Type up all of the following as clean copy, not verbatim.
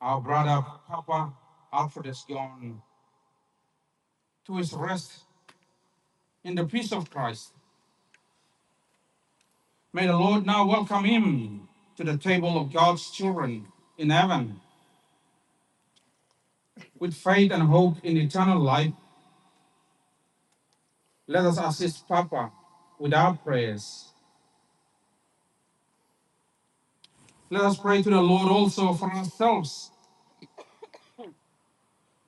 Our brother Papa Alfred has gone to his rest in the peace of Christ. May the Lord now welcome him to the table of God's children in heaven. With faith and hope in eternal life, let us assist Papa with our prayers. Let us pray to the Lord also for ourselves.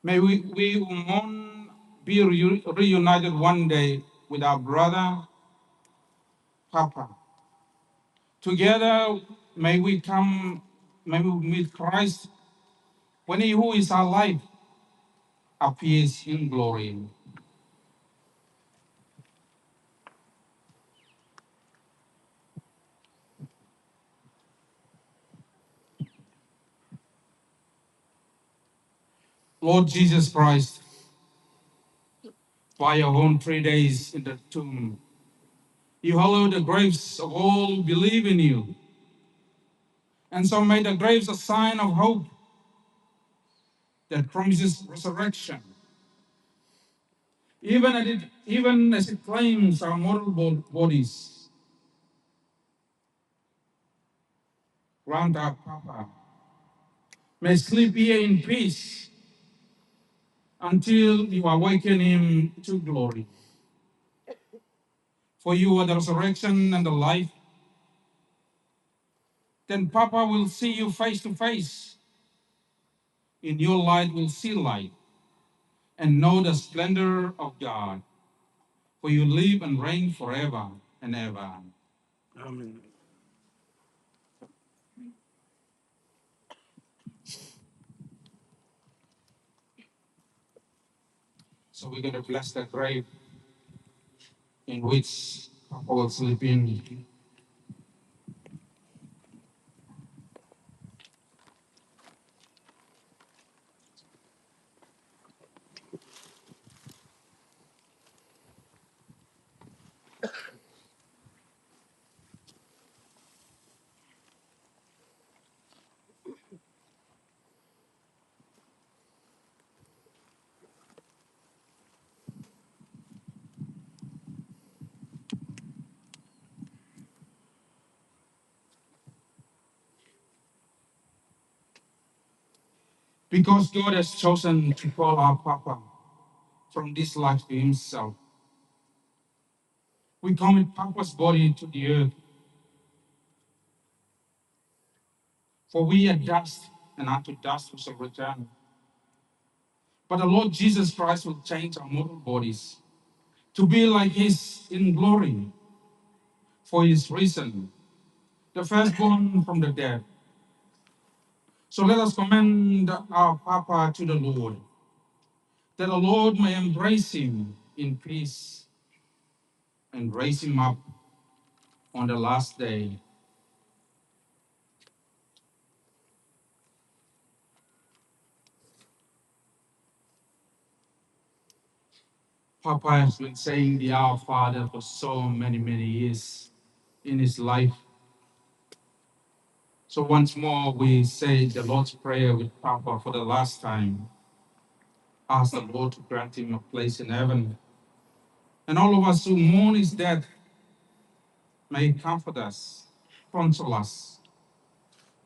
May we who mourn be reunited one day with our brother Papa. Together, may we meet Christ when he who is our life appears in glory. Lord Jesus Christ, by your own 3 days in the tomb, you hallowed the graves of all who believe in you, and so made the graves a sign of hope that promises resurrection. Even as it claims our mortal bodies, grant our Papa may sleep here in peace until you awaken him to glory. For you are the resurrection and the life. Then Papa will see you face to face. In your light will see light and know the splendor of God. For you live and reign forever and ever. Amen. So we're going to bless the grave in which Papa will sleep in. Because God has chosen to call our Papa from this life to himself, we commit Papa's body to the earth. For we are dust, and unto dust we shall return. But the Lord Jesus Christ will change our mortal bodies to be like his in glory. For he is risen, the firstborn from the dead. So let us commend our Papa to the Lord, that the Lord may embrace him in peace and raise him up on the last day. Papa has been saying the Our Father for so many, many years in his life. So once more, we say the Lord's Prayer with Papa for the last time. Ask the Lord to grant him a place in heaven. And all of us who mourn his death, may he comfort us, console us,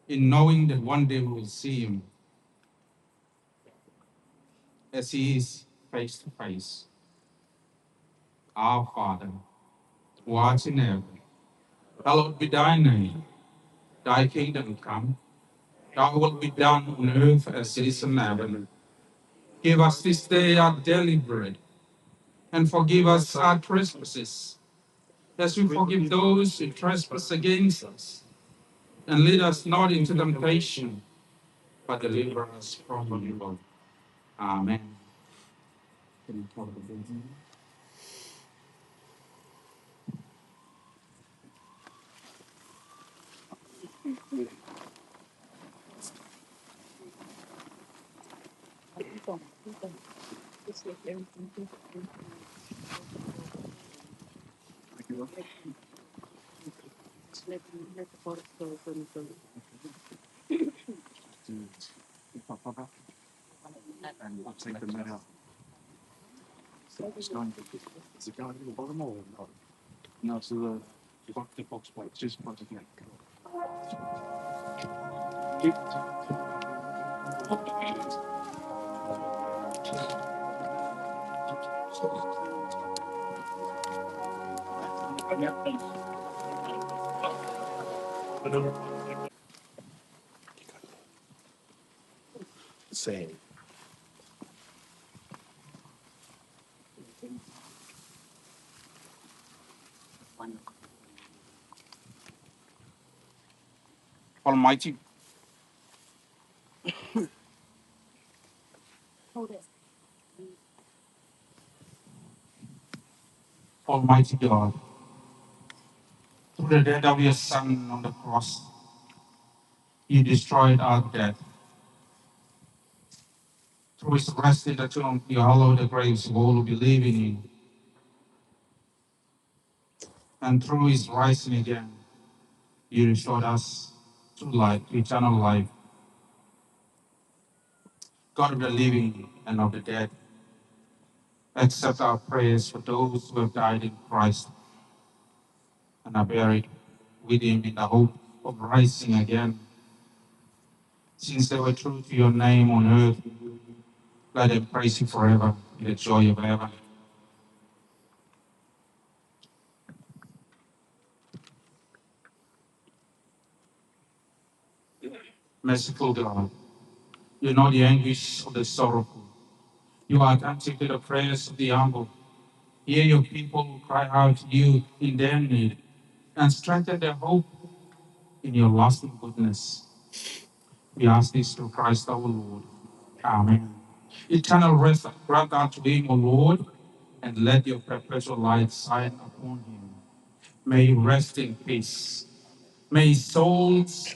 in knowing that one day we will see him as he is face to face. Our Father, who art in heaven, hallowed be thy name. Thy kingdom come, thy will be done on earth as it is in heaven. Give us this day our daily bread, and forgive us our trespasses, as we forgive those who trespass against us. And lead us not into temptation, but deliver us from evil. Amen. I'll take the net out. It's going. Is it going to the bottom or not? No, so the box plate just plug it in. Same. Almighty, Almighty God, through the death of your Son on the cross, you destroyed our death. Through his rest in the tomb, you hallowed the graves of all who believe in you. And through his rising again, you restored us to life, to eternal life. God of the living and of the dead, accept our prayers for those who have died in Christ and are buried with him in the hope of rising again. Since they were true to your name on earth, let them praise you forever in the joy of heaven. Merciful God, you know the anguish of the sorrowful. You are attentive to the prayers of the humble. Hear your people who cry out to you in their need and strengthen their hope in your lasting goodness. We ask this through Christ our Lord. Amen. Eternal rest grant unto him, O Lord, and let your perpetual light shine upon him. May he rest in peace. May his souls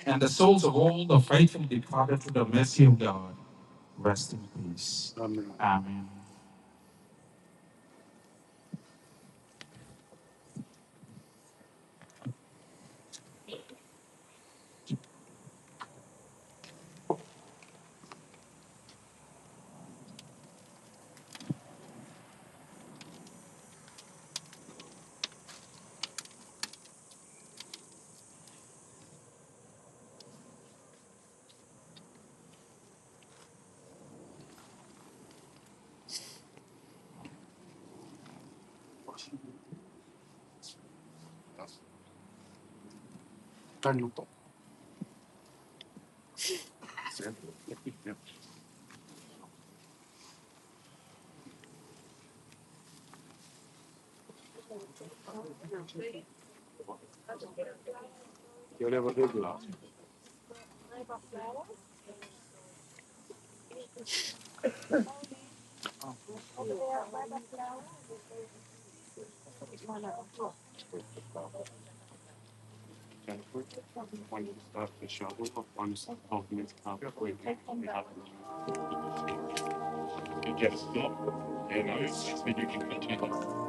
and the souls of all the faithful departed to the mercy of God rest in peace. Amen. Amen. Don't look up. Yep. Yep. You'll never do that. When you start the shovel, one is talking is halfway. You get stop. You know, so you can continue.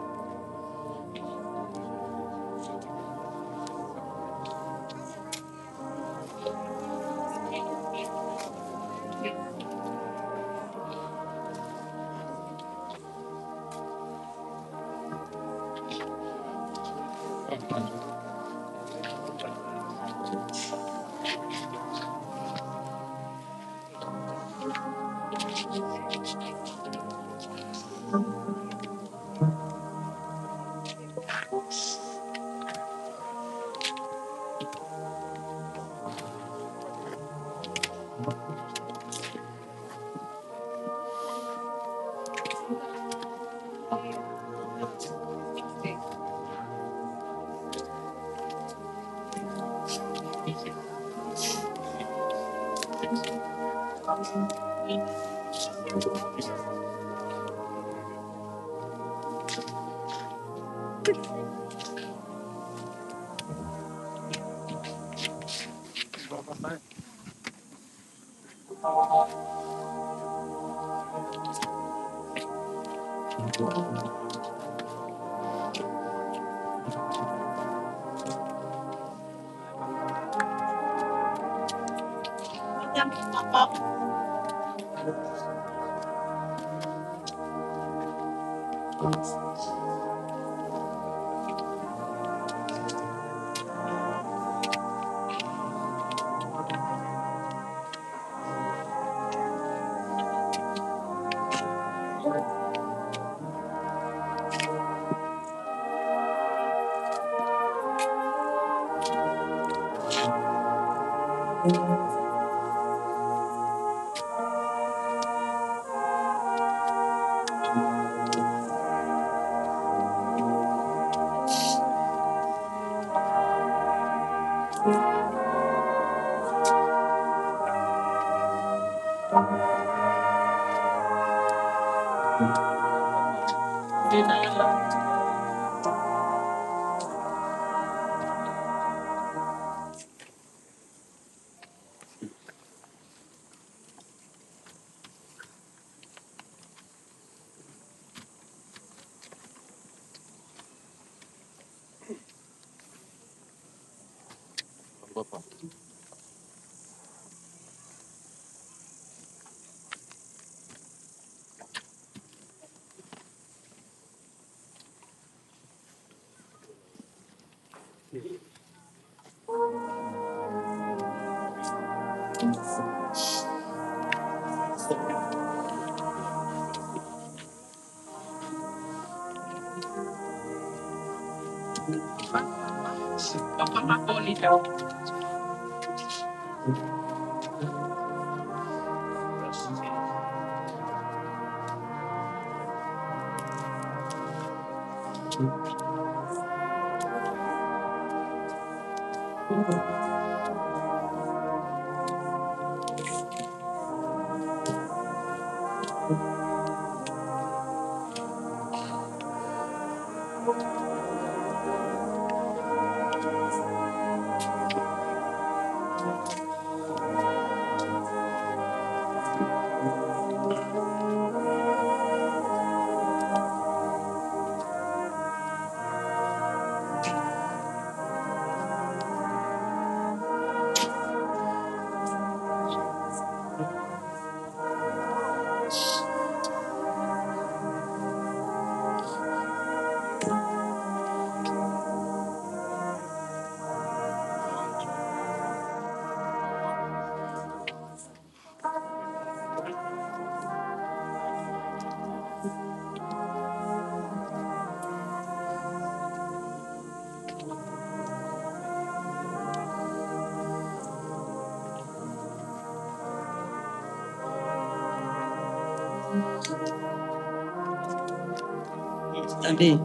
Ade.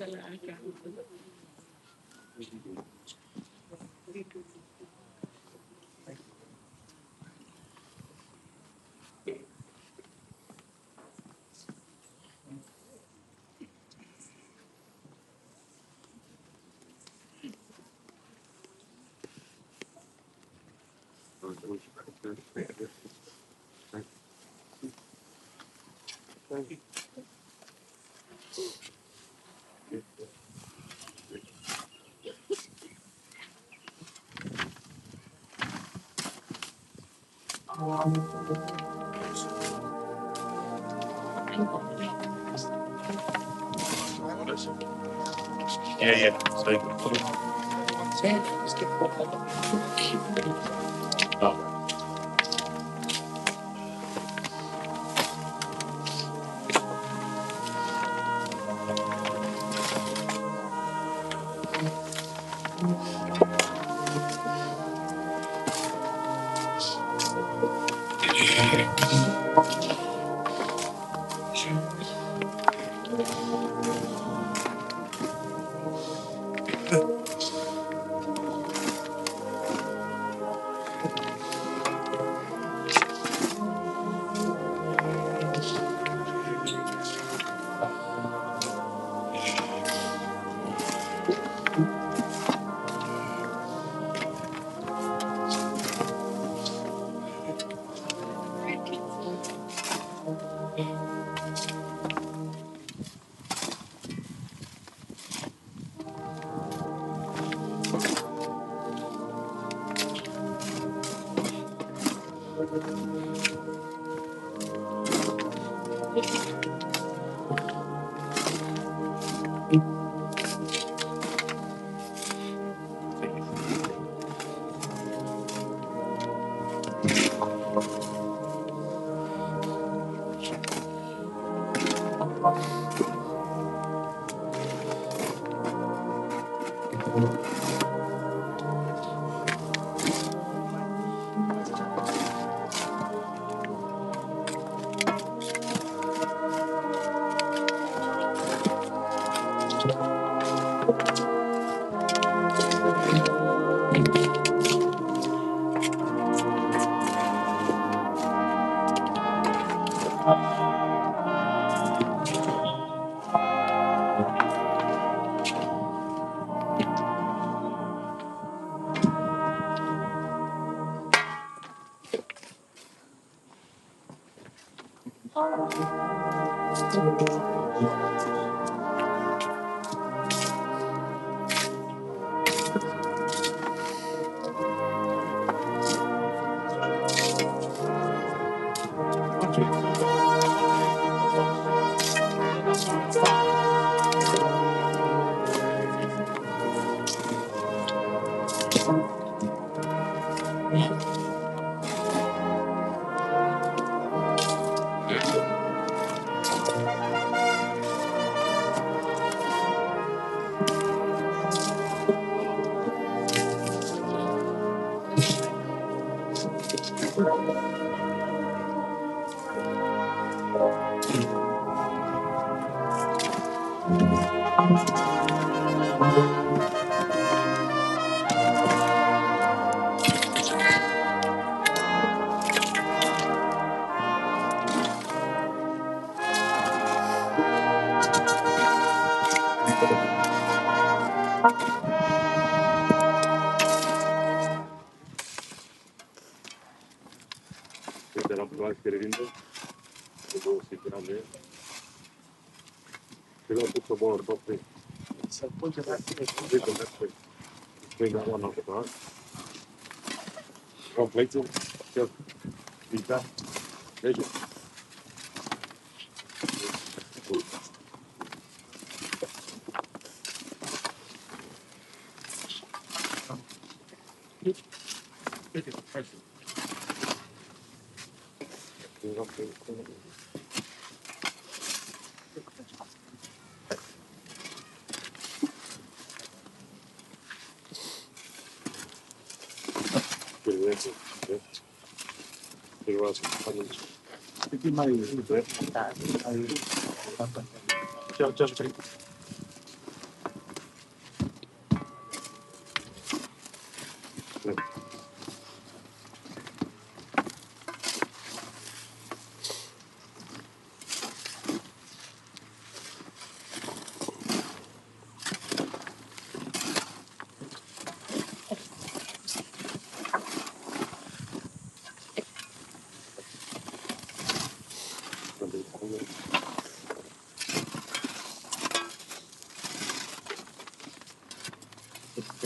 Yeah.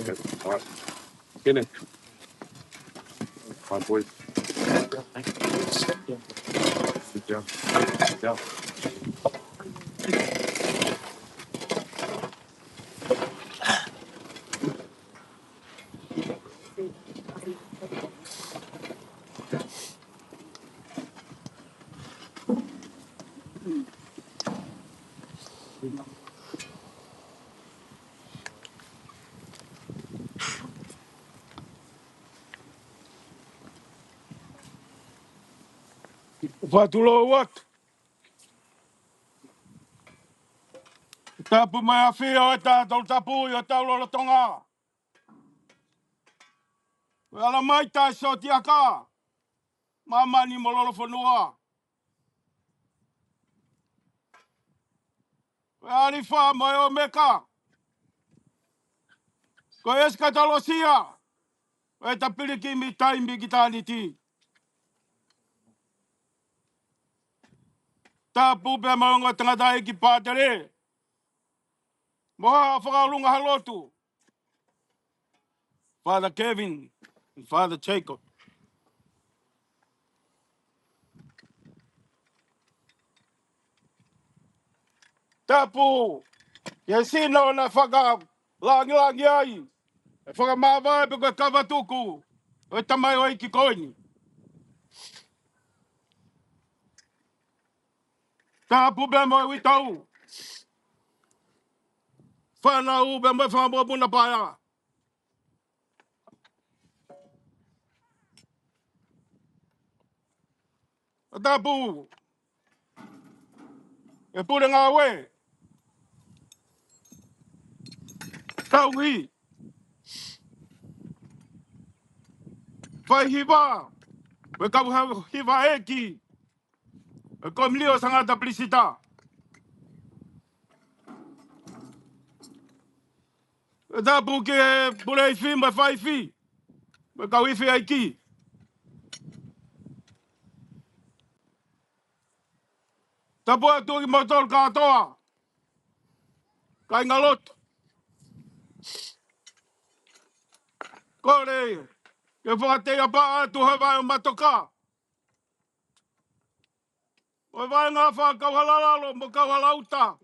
All right. Get in. My boy. Good job. Good job. Fatulo wat? Tapu mai afia ta tol tapu yo ta lo tonga. Ala mai ta so ti aka. Mama ni mololo fonua. Ali fa mai o meka. Ko eska ta lo sia. E ta piliki mi taimbi kitani ti. Tapu be maunga tanga dai ki padere. Moha whakalunga halotu. Father Kevin and Father Jacob. Tapu. Yesino na langi ai. E whakamawai pe koe kawatuku. O tamai o iki koini. Tapu be mo i tau. Whanau be mo whamua muna paia. Tapu. E pure ngā we. Tau hi. Whai hiwa. We kau hiwa eki. E kom lio sangata plisita. E tapu ke pure i fi me whai fi. Me kau iwi aiki. Tapu atu ki motor katoa. Kai ngalot. Kore. Ke whakatea pa atu hawai o matoka. O vai ngā wha kauhalalalo mo kauhalauta.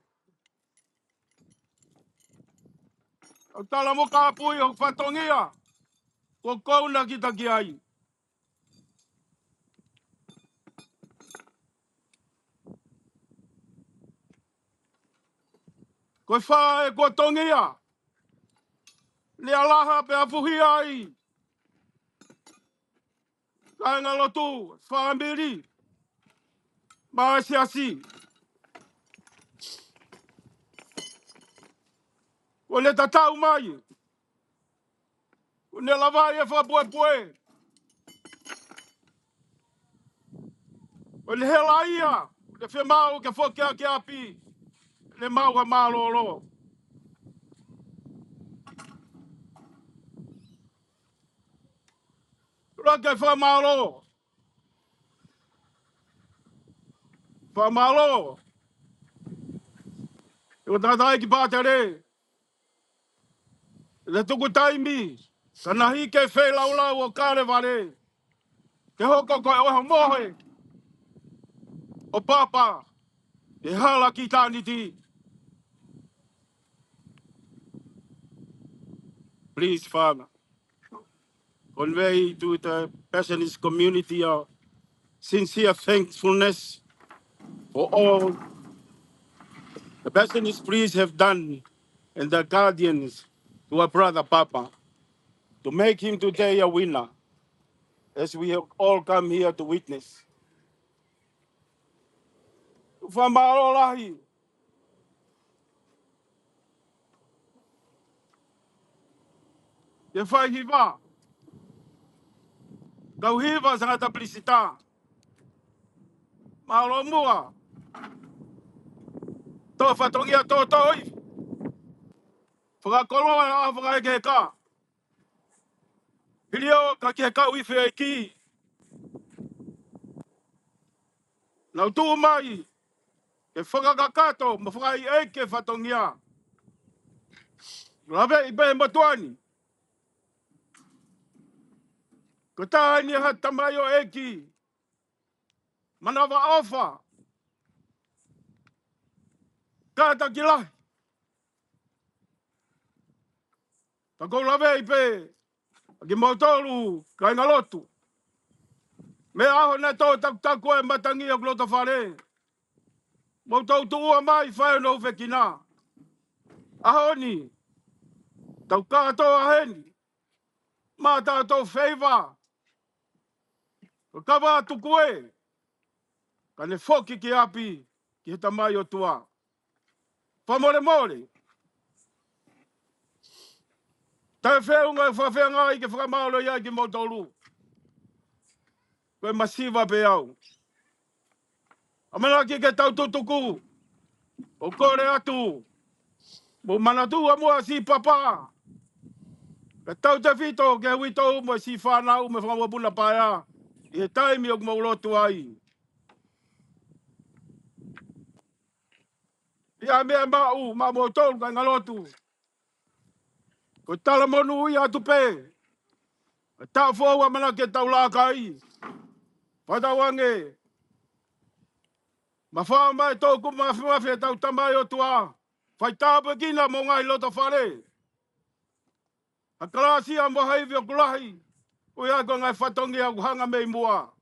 O tala mo ka pui o whatongia. Ko kouna ki taki ai. Ko wha e ko tongia. Le alaha pe afuhi ai. Kai ngā lotu. Whaamiri. Maasiasi. Ko le tatau mai. Ko ne lawai e whapue. Ko le hela ia. Le whemau ke whokea ke api. Le mau ha mālolo. Raka e whamalo. Whamalo. E tatai ki pātere. Le tuku taimi. Kana hi ke whai laulau o kāre ware. Ke hoko koe oho mohe. O papa. E hala ki tāni ti. Please, Father, convey to the Passionist community our sincere thankfulness for all the Passionist priests have done and the guardians to our brother Papa to make him today a winner, as we have all come here to witness. Whamarolahi. Te whai hiwa. Kau hiwa sa ngata plisita. Malo mua. Tō whatongia tō tōi. Whakakoloa a whakaeke ka. Hilio ka ke ka uiwhi e ki. Nau tū mai. Ke whakakakato ma whakai eke whatongia. Rawe i behe matuani. Kota ni hatamayo eki. Manava ofa. Kata kilahi. Tako lave ipe. Agi motoru kai ngalotu. Me aho na to taku e matangi o glota fare. Motou tuua mai whae no whekina. Aho ni. Tau kato aheni. Mā tātou wheiva. Ko kawa tuku e. Ka ne whoki ki api. Ki he tamai o tua. Whamore more. Tai wheunga e whawhenga i ke whakamaolo ia ki motoru. Koe masiva pe au. Amana ki ke tau tutuku. O kore atu. Mo manatu amua si papa. Ka tau te whito ke huito mo si whanau me whamabuna paia. I he taimi o kumaulotu ai. Ia mea mau, ma motoru ka ngalotu. Ko tala monu ui atu pe. Ta fo mana ke tau la kai. Pada wange. Ma fa mai to ku ma fe tau tamai o tua. Fai ta pe kina mo ngai lota fare. A klasi a mo hai vio kulahi. O ia ko ngai fatongi a hanga mei mua.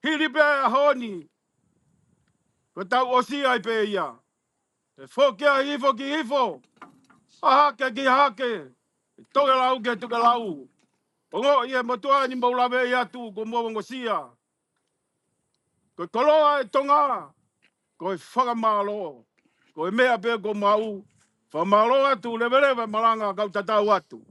Hiri pe a honi. Ko tau osi ai pe ia. Te fo ke a hifo ki hifo. A hake ki hake. Toge lau ke toge lau. Ongo ia motua ni mo lave ia tu ko mo ngosia. Ko koloa e tonga. Ko e whakamalo. Ko e mea pe ko mau. Whamalo atu lewe malanga kau tatau atu.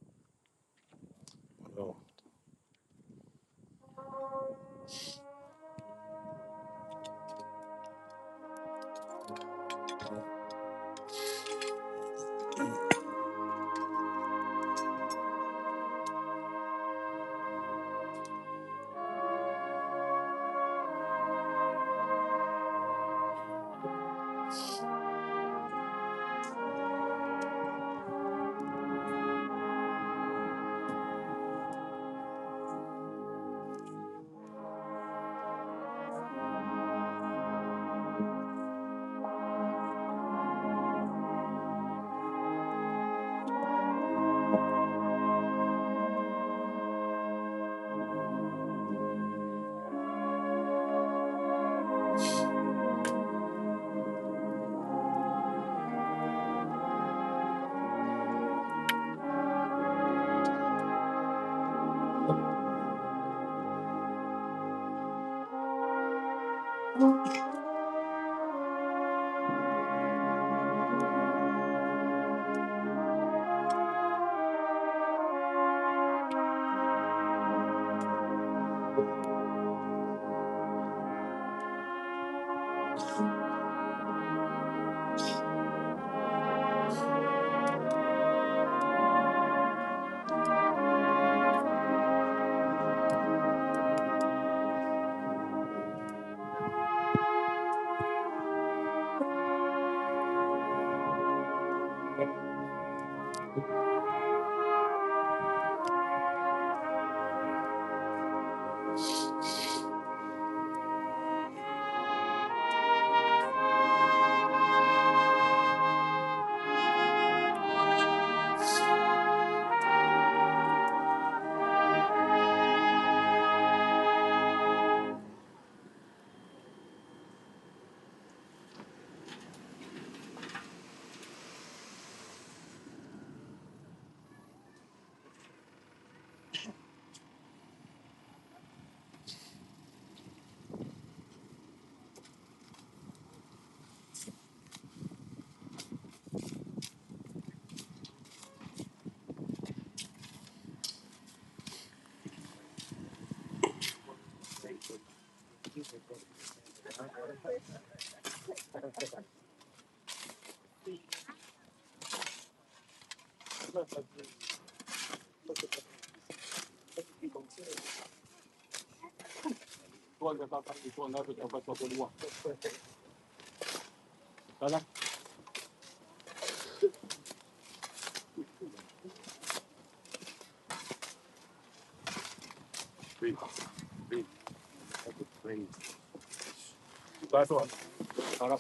Breathe. Breathe. Breathe. Last one. Hold on.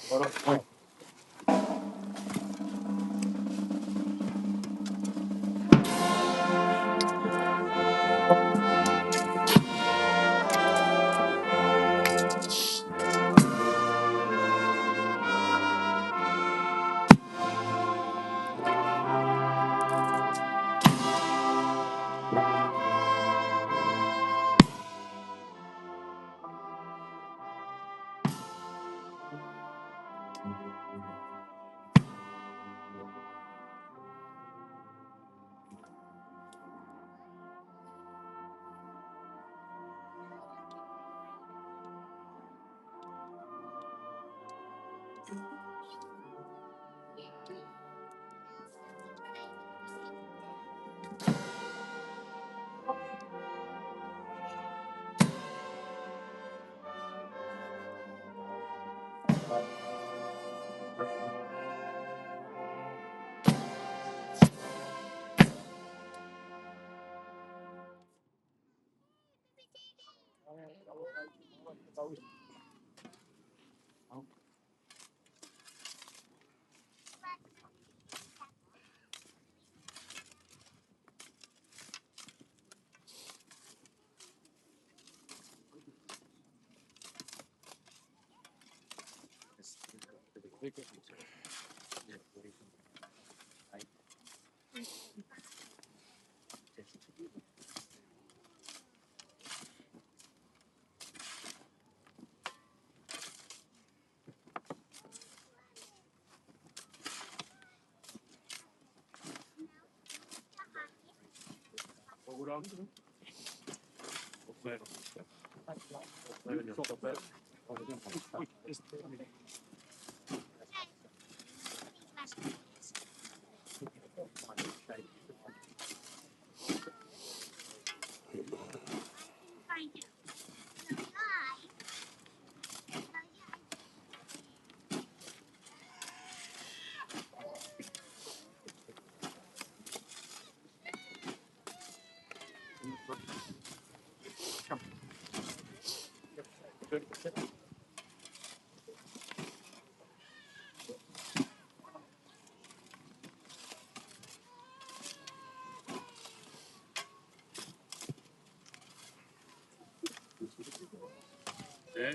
Yeah.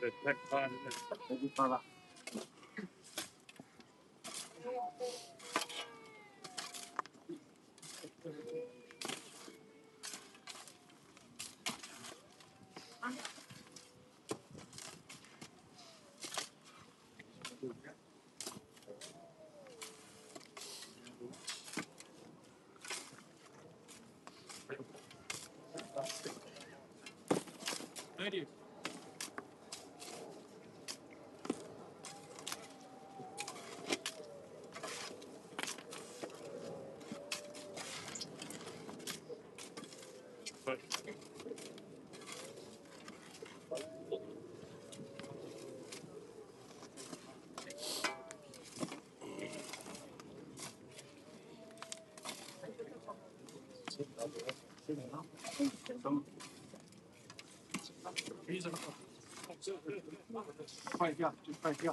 The tech time. Thank you. Right, yeah, right, yeah.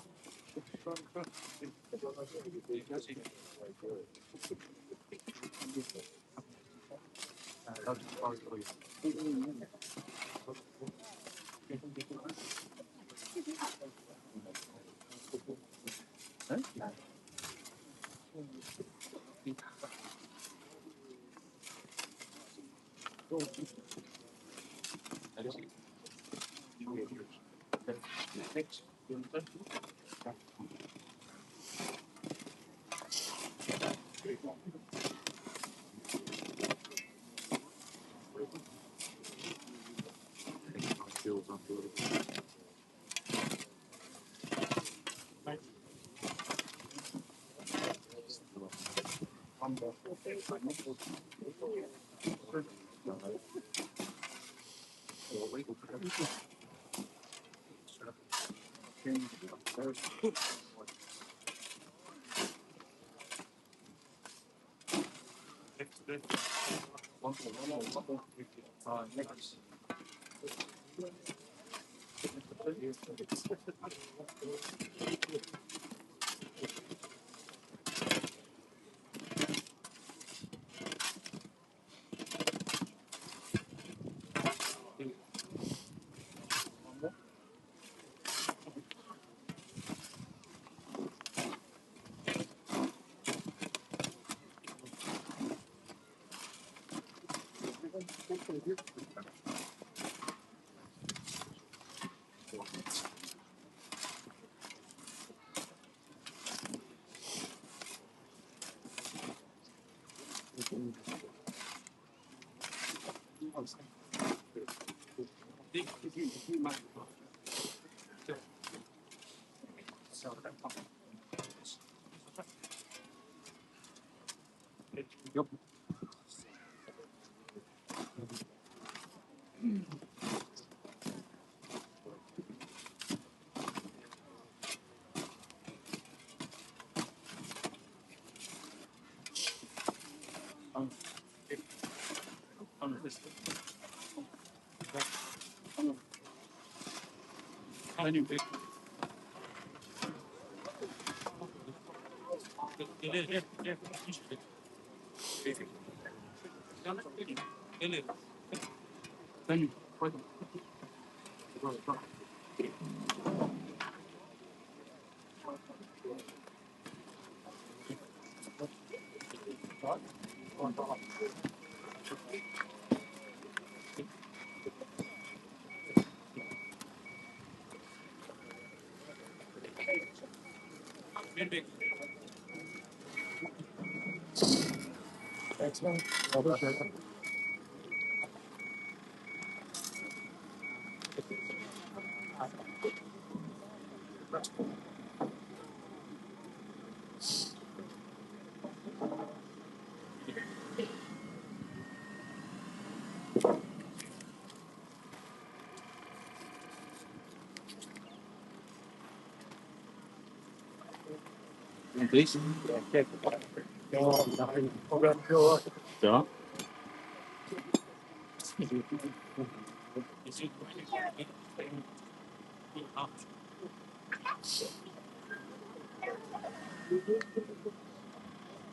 Ja.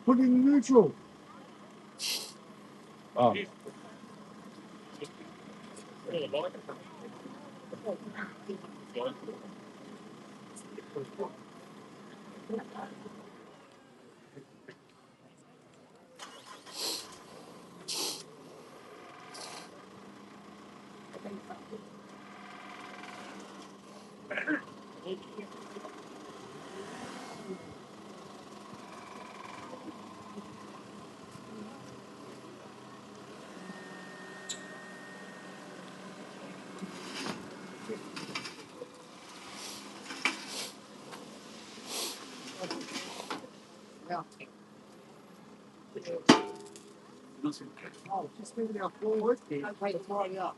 Put it in neutral. Ah. Oh, just maybe a full whiskey. I'll try to throw it up.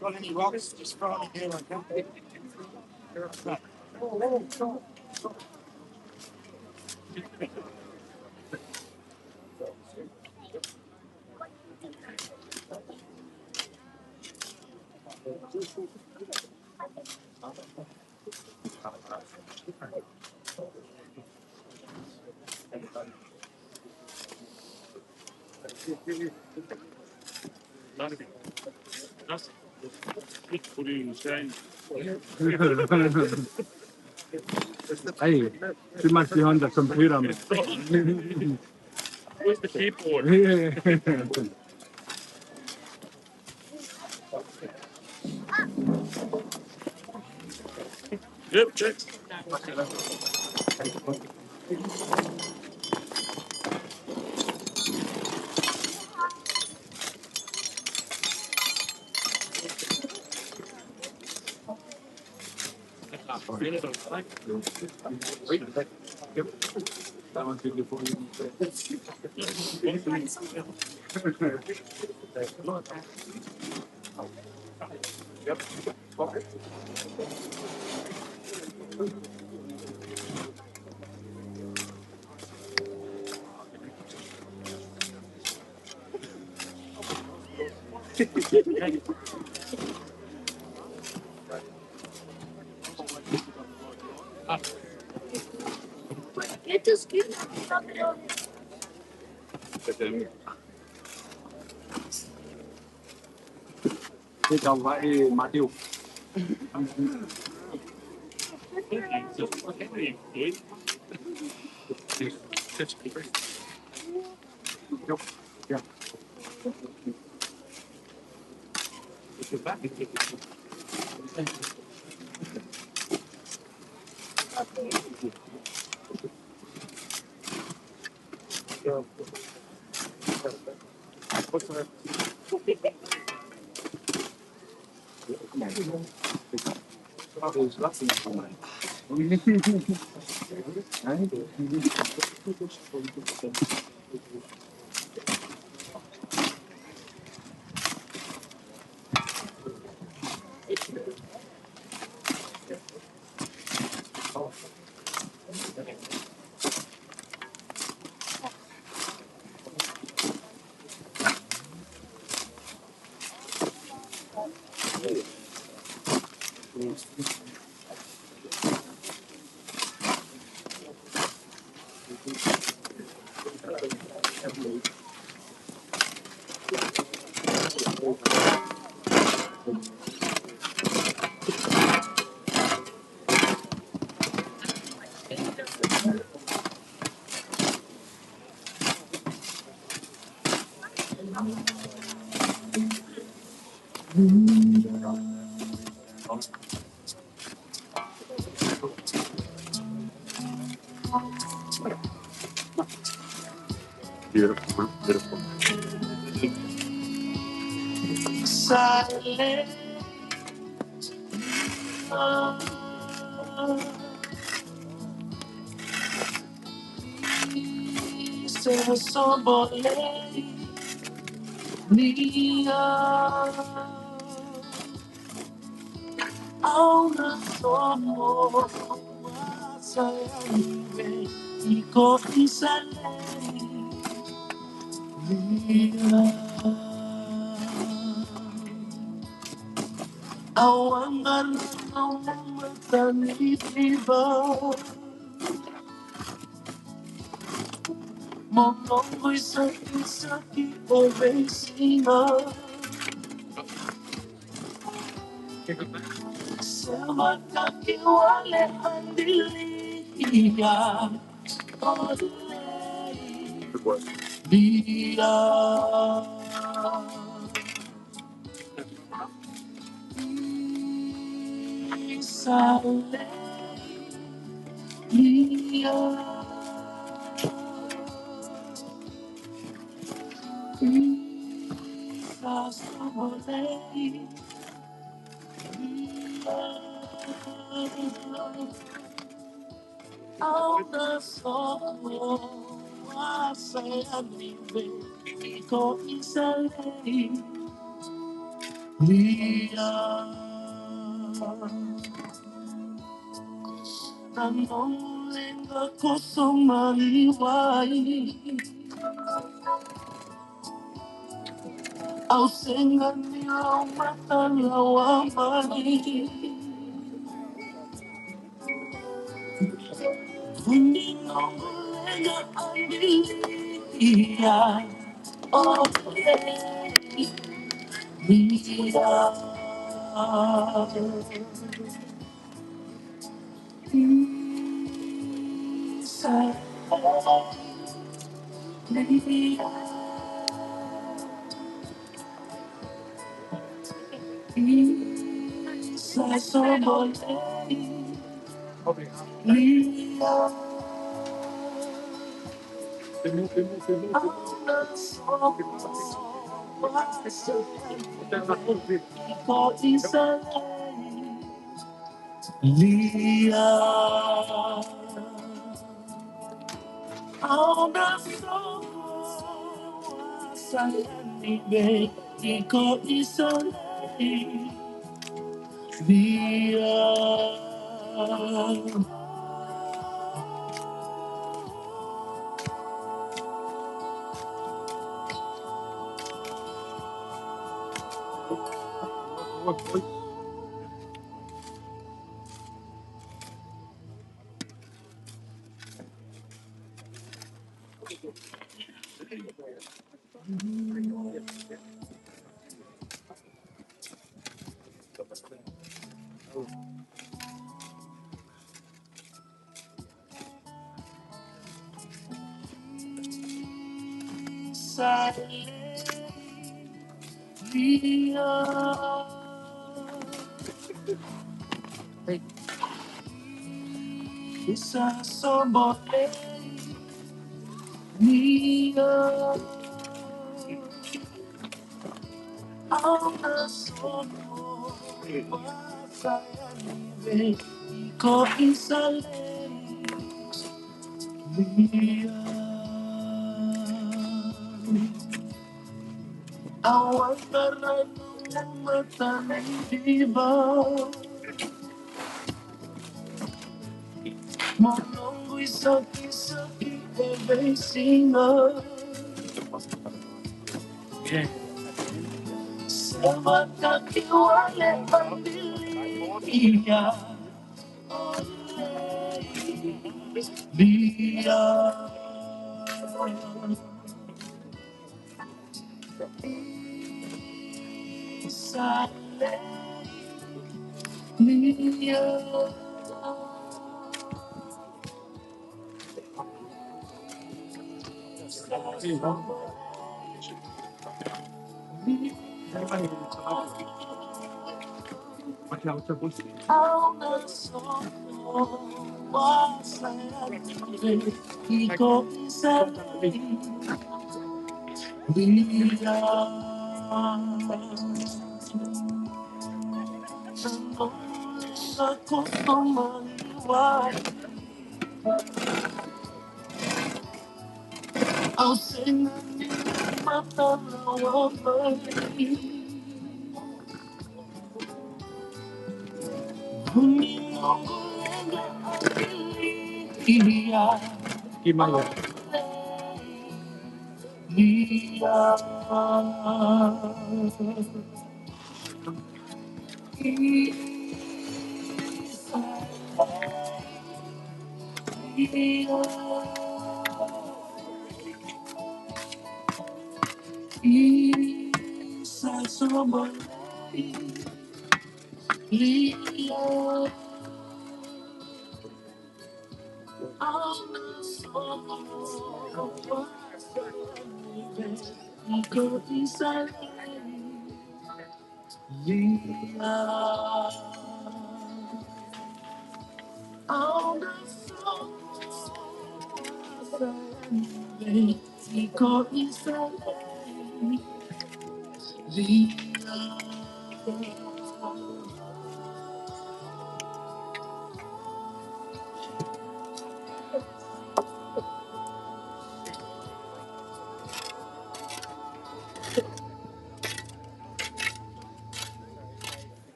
Got any rocks? Just throw it in here like that. Hey, too much behind the computer, man. Where's the keyboard? Yep, check. That one's good for you. Thế chồng vậy mà tiêu. Yeah. Beautiful, beautiful. Silent. Good work.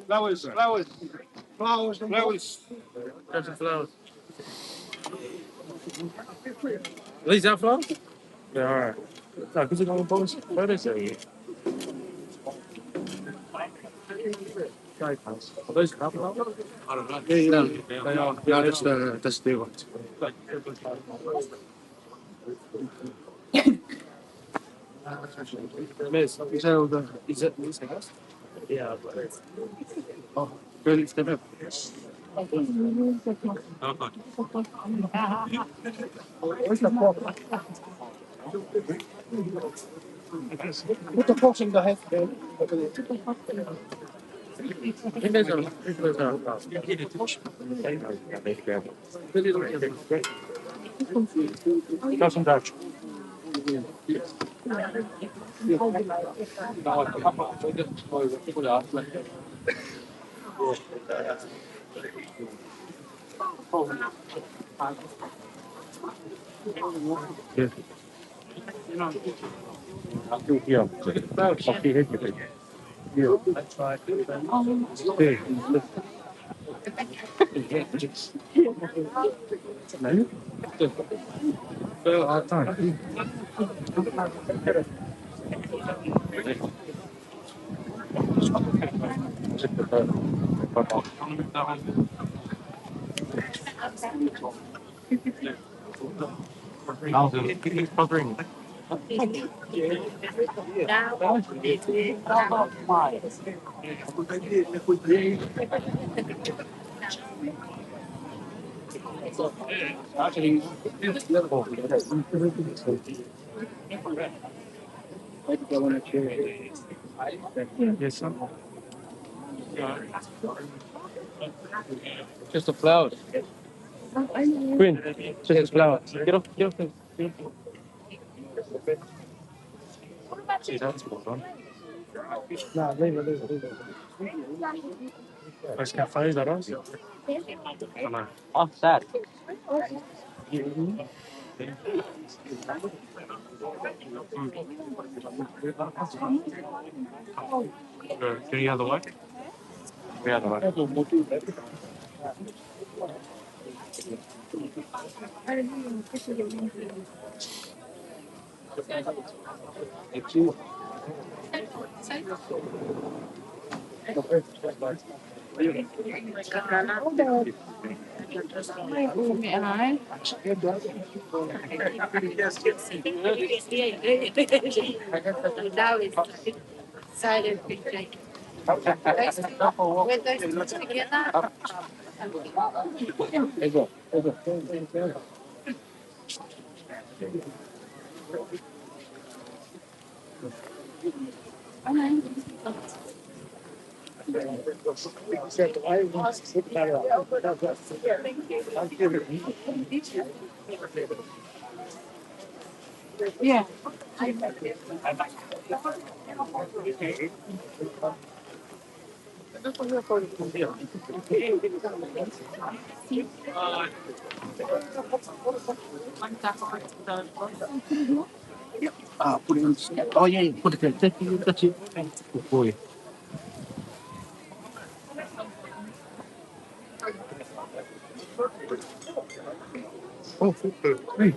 Flowers, flowers, flowers, flowers. Got some flowers. These are flowers? They are. No, because they're going to bonus photos of you. Are those flowers? I don't know. Yeah, They are. yeah, that's the one. Miss, Is that all the? is it this house? Yeah. Oh, go lift them up. Put the pot in the head. I think those are. I think those are. Got some Dutch. Yeah. Here. Okay, here. Here. Yes, sir. Just a flower. Queen, just a flower. Get off, get off. See, that's what on. No, leave it. Mas café, is that us? Come on. Offset. Can you have the what? We have the what? Put it in. Oh yeah, put it in. That's it. Good boy. Oh, hey.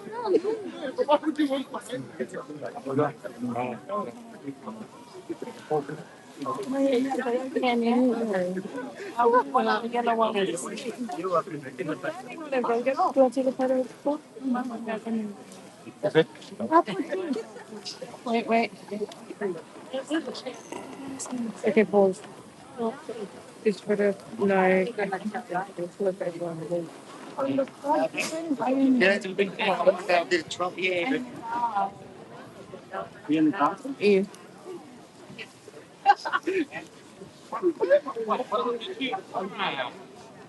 Wait. Okay, pause. It's for the like. Yeah.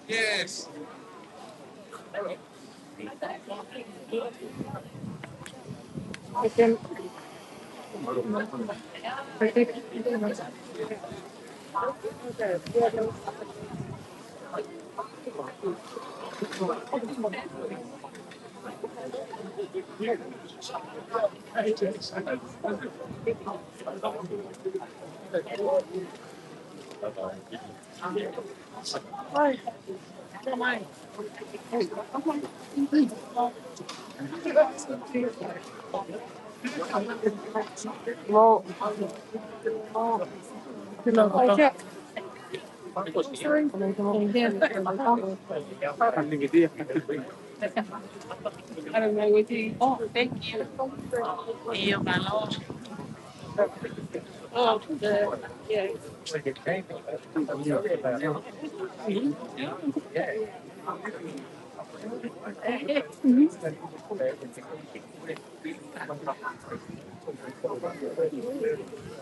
Yes. Okay. Well, okay. I don't know what you. Oh, thank you. Oh, yeah.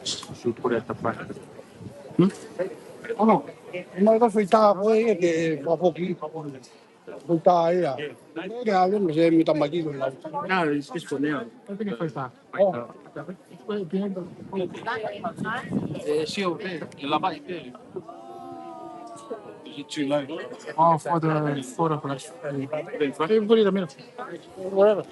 Should put at the back. Oh no, ma lo fai poi che fa pochi, buttare là. Che ha non mi mi sta macchino là. No, it's for now. I think it's for Oh, She'll pay. La bike pay. Is it too low? Oh, for the flash. Put it in the middle. Whatever.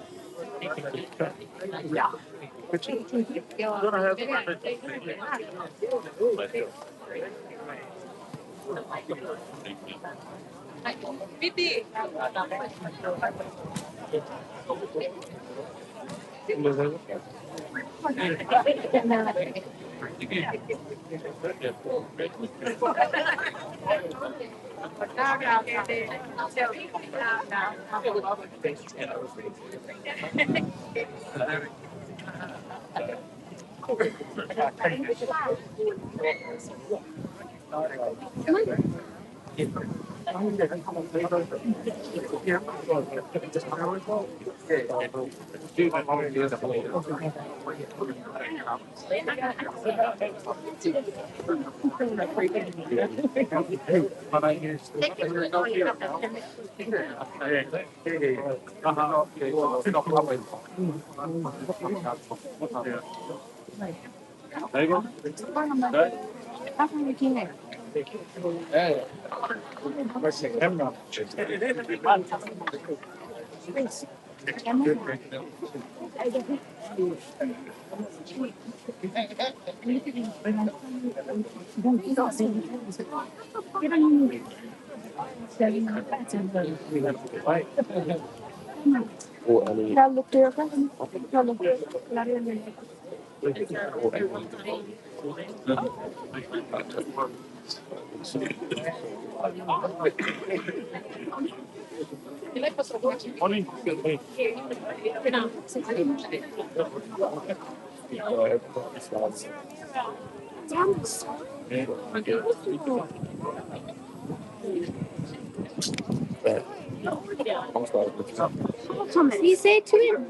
You say to him.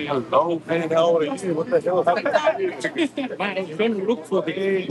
Hello, man. How old are you? What the hell happened? Man, I was going to look for the.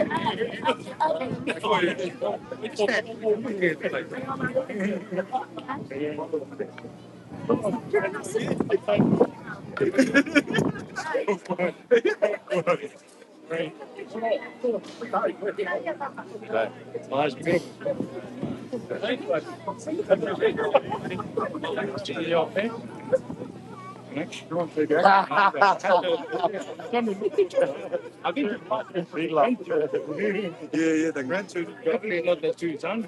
Yeah, the grandchildren. Definitely not the two sons.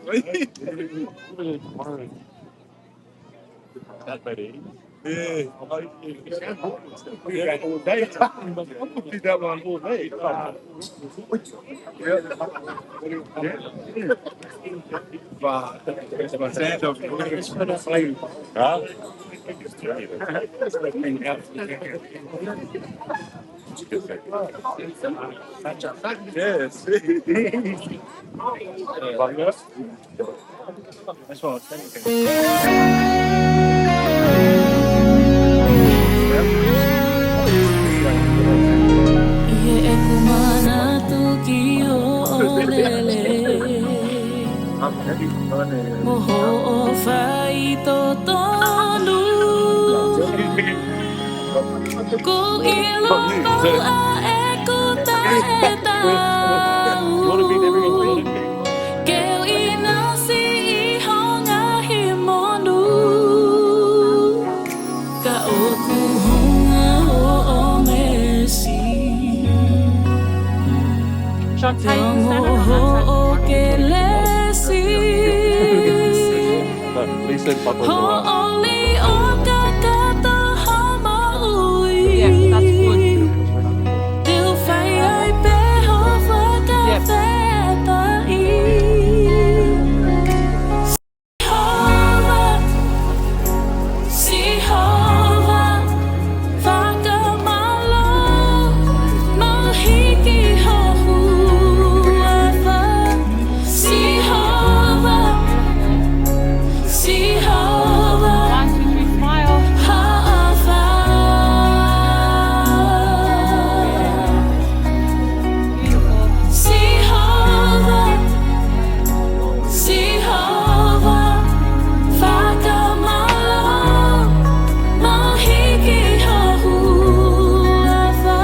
That many. Yeah. Yeah, all day. Did that one all day. Wow. Stand up. Huh? Yes. That's what I was thinking. Ye ekumana tukio olele Moho o fai to tonu Ku iloko a ekuta etau. Keu inasi ihonga himonu. Ka oku honga o mesi. Tango ho o kelesi. Ho oli o kakata hama ui. Til fai ai pe ho whakawheta I. Si hova, whakamalo, mahiki ho huawa. Si hova, ha'awa. Si hova, whakamalo, mahiki ho huawa.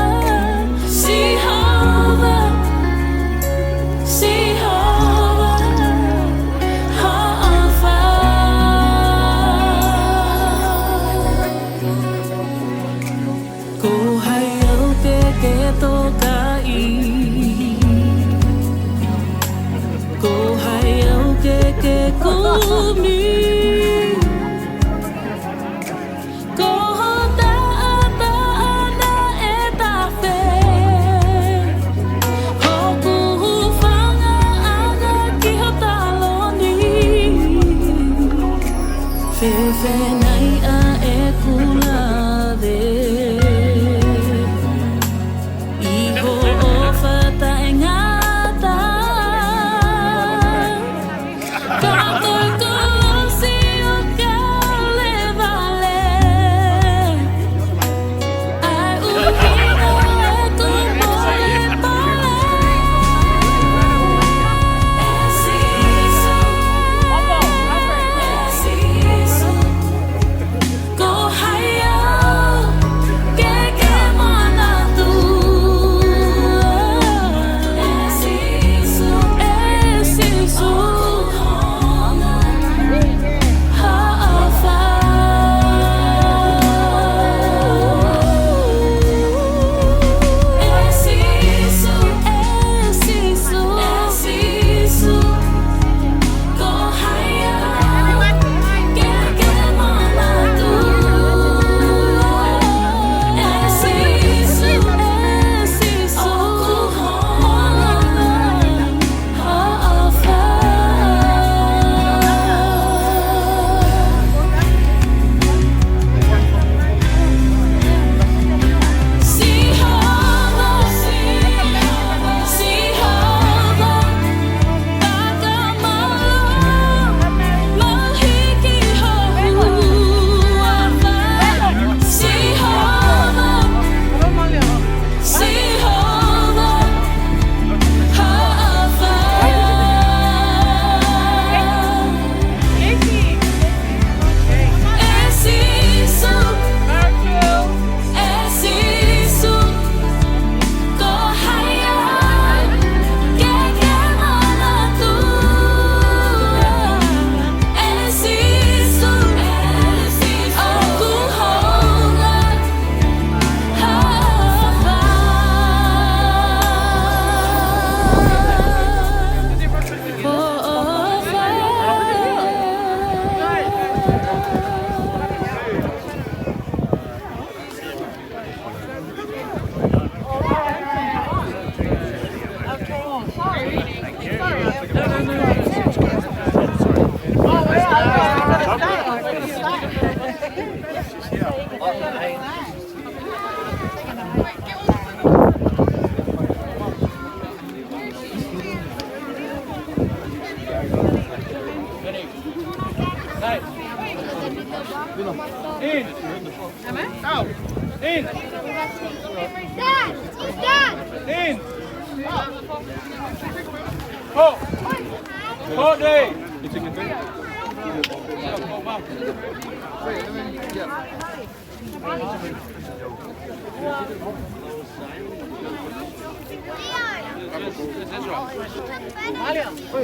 Si hova, ha'awa. Ko hai au ke toka I. Ko hai au ke kumi. Ko ta'a ana e tawhe. Hoku whanga ana ki ho taloni. Whewhe nei a e kulave. Iho o whatai ngata. Kato kolosi o ka levale. Ai uhina e ku pole pole. Esisu. Ko hai au ke mana tu. Esisu. Ha'awa. Esisu. Ko hai au ke mana tu. Esisu. Aku ha'awa. Si hova, whakamalo, mahiki ho huawa. Si hova, ha'awa. Esisu. Ko hai au ke mana tu. Esisu. Aku honga ha'awa. Dad! Wait,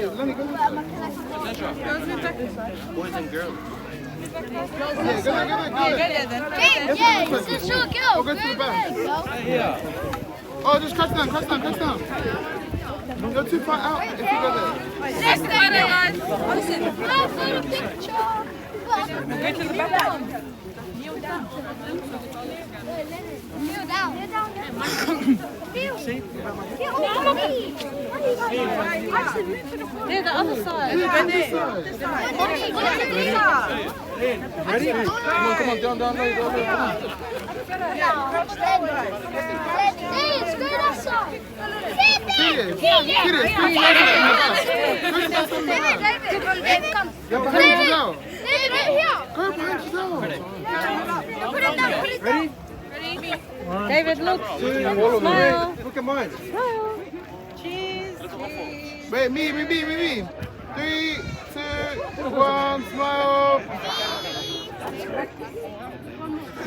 let me go. Boys and girls. Yeah, go. Yeah, it's a short girl. Go to the back. Yeah. Oh, just crouch down. You're too far out if you go there. Next time, listen. Go for the picture. Go to the back. Kneel down. Kneel down. Near the other side. Ready? Come on, down. Ready? David, look. Smile. Look at mine. Smile. Cheese. Wait, me. 3, 2, 1, smile.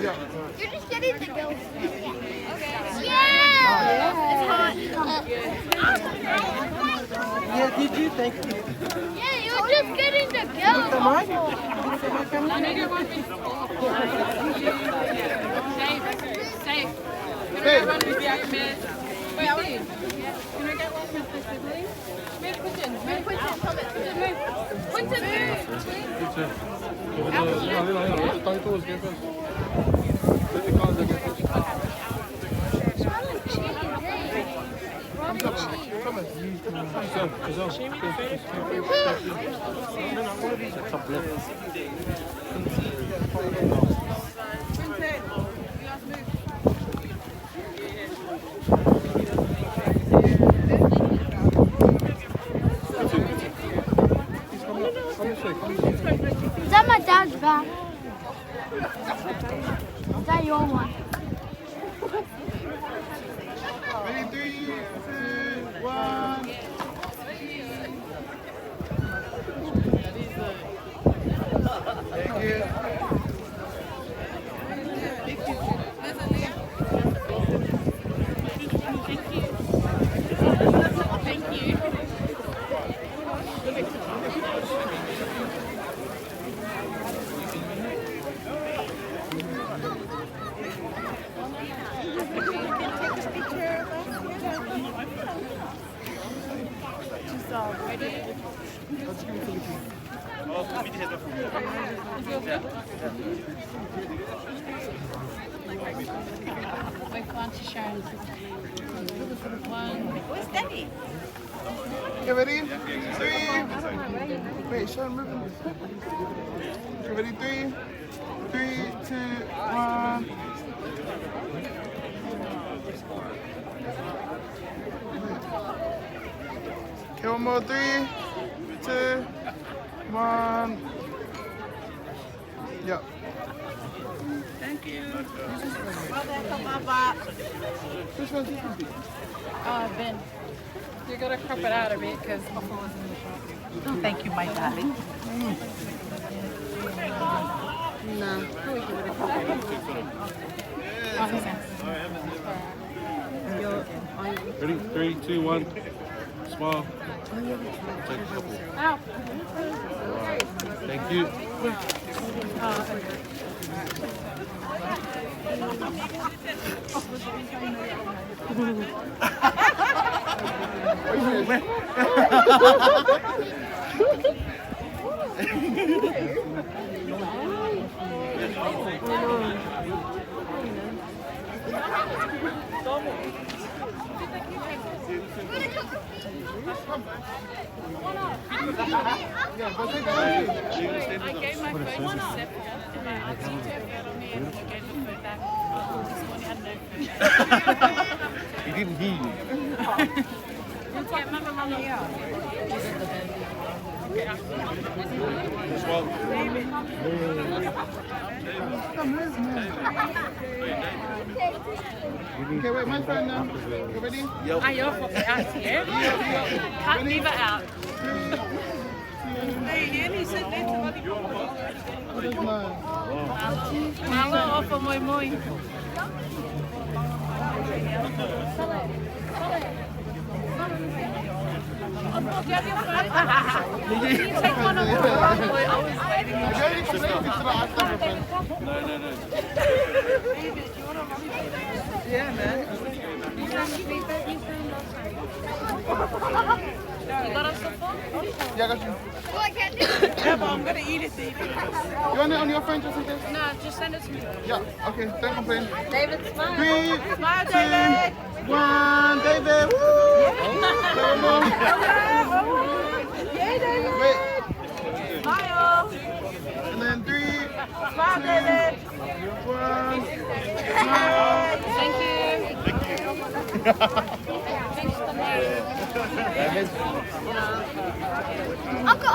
Yeah. You're just getting the girls. Yeah! Yeah, did you? Thank you. Yeah, you're just getting the girls. Safe. Hey. Wait, are we? Can I get one with the siblings? Move, Quinton. Is that my dad's bag? Is that your one? Ready, 3, 2, 1. Thank you. Wait for one to Sharon. Where's Daddy? Okay, ready? 3. Wait, Sean, move. Okay, ready? 3, 2, 1. Okay, one more. 3, 2, 1. Yep. Thank you. Which one's this one? Ben. You gotta crop it out a bit because Papa was in the shop. Thank you, my darling. Ready? 3, 2, 1. Smile. Take a couple. Ow. Thank you. I gave my phone to Seth and I asked him to get on me and he gave the phone back. This morning I had no phone. He didn't hear you. Yeah, Mama here. Smile. Okay, wait, my phone now. You ready? Are you off the out here? Can't leave it out. What is mine? Mama off for moi moi. you have your phone? Can you take one of them? I was waiting. Yeah, man. You got us the phone? Yeah, I got you. Oh, I can't do it. Yeah, but I'm gonna eat it, David. You want it on your phone just in case? No, just send it to me. Yeah, okay, don't complain. David, smile. 3, Smile, David. 1, David! Woo! Yay, David. Wait, Smile. and then 3, Smile, David. 1. Thank you. Uncle,